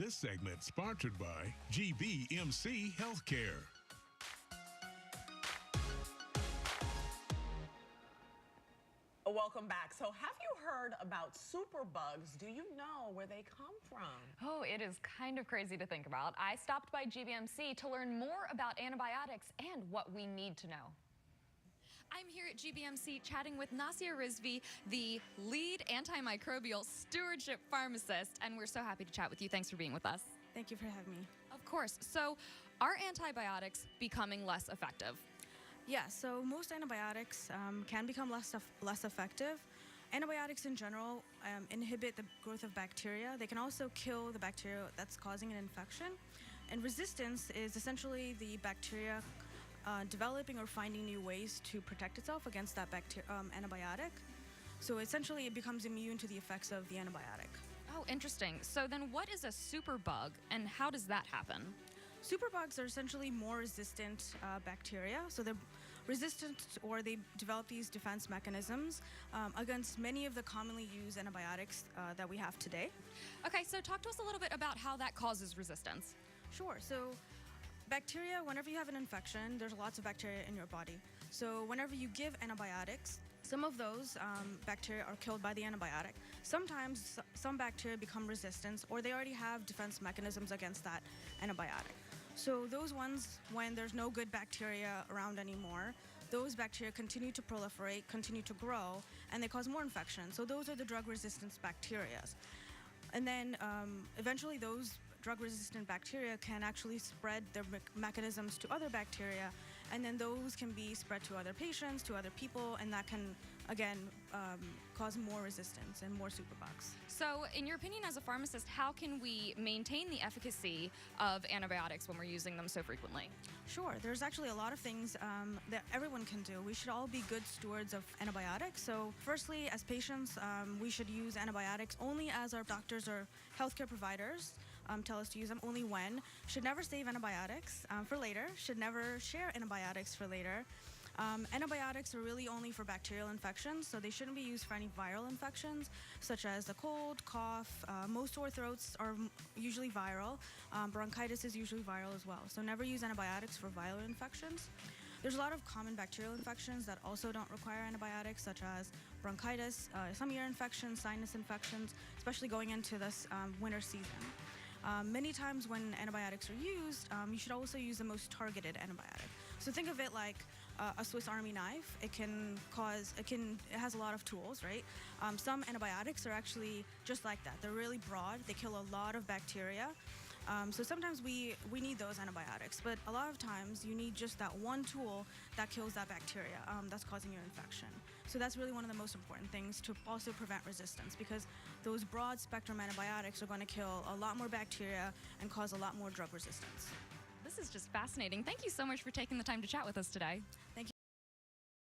This segment sponsored by GBMC Healthcare. Welcome back. So have you heard about superbugs? Do you know where they come from? Oh, it is kind of crazy to think about. I stopped by GBMC to learn more about antibiotics and what we need to know. I'm here at GBMC chatting with Naaseha Rizvi, the lead antimicrobial stewardship pharmacist, and we're so happy to chat with you. Thanks for being with us. Thank you for having me. Of course. So are antibiotics becoming less effective? Yeah, so most antibiotics can become less effective. Antibiotics in general inhibit the growth of bacteria. They can also kill the bacteria that's causing an infection. And resistance is essentially the bacteria developing or finding new ways to protect itself against that antibiotic. So essentially it becomes immune to the effects of the antibiotic. Oh, interesting. So then what is a superbug and how does that happen? Superbugs are essentially more resistant bacteria. So they're resistant, or they develop these defense mechanisms against many of the commonly used antibiotics that we have today. Okay, so talk to us a little bit about how that causes resistance. Sure. So bacteria, whenever you have an infection, there's lots of bacteria in your body. So whenever you give antibiotics, some of those bacteria are killed by the antibiotic. Sometimes some bacteria become resistant, or they already have defense mechanisms against that antibiotic. So those ones, when there's no good bacteria around anymore, those bacteria continue to proliferate, continue to grow, and they cause more infection. So those are the drug-resistant bacteria. And then eventually those drug-resistant bacteria can actually spread their mechanisms to other bacteria, and then those can be spread to other patients, to other people, and that can, again, cause more resistance and more superbugs. So in your opinion as a pharmacist, how can we maintain the efficacy of antibiotics when we're using them so frequently? Sure. There's actually a lot of things that everyone can do. We should all be good stewards of antibiotics. So firstly, as patients, we should use antibiotics only as our doctors or healthcare providers tell us to use them, only when. Should never save antibiotics for later. Should never share antibiotics for later. Antibiotics are really only for bacterial infections, so they shouldn't be used for any viral infections, such as a cold, cough. Most sore throats are usually viral. Bronchitis is usually viral as well. So never use antibiotics for viral infections. There's a lot of common bacterial infections that also don't require antibiotics, such as bronchitis, some ear infections, sinus infections, especially going into this winter season. Many times when antibiotics are used, you should also use the most targeted antibiotic. So think of it like a Swiss Army knife. It has a lot of tools, right? Some antibiotics are actually just like that. They're really broad. They kill a lot of bacteria. So sometimes we need those antibiotics, but a lot of times you need just that one tool that kills that bacteria that's causing your infection. So that's really one of the most important things to also prevent resistance, because those broad spectrum antibiotics are going to kill a lot more bacteria and cause a lot more drug resistance. This is just fascinating. Thank you so much for taking the time to chat with us today. Thank you.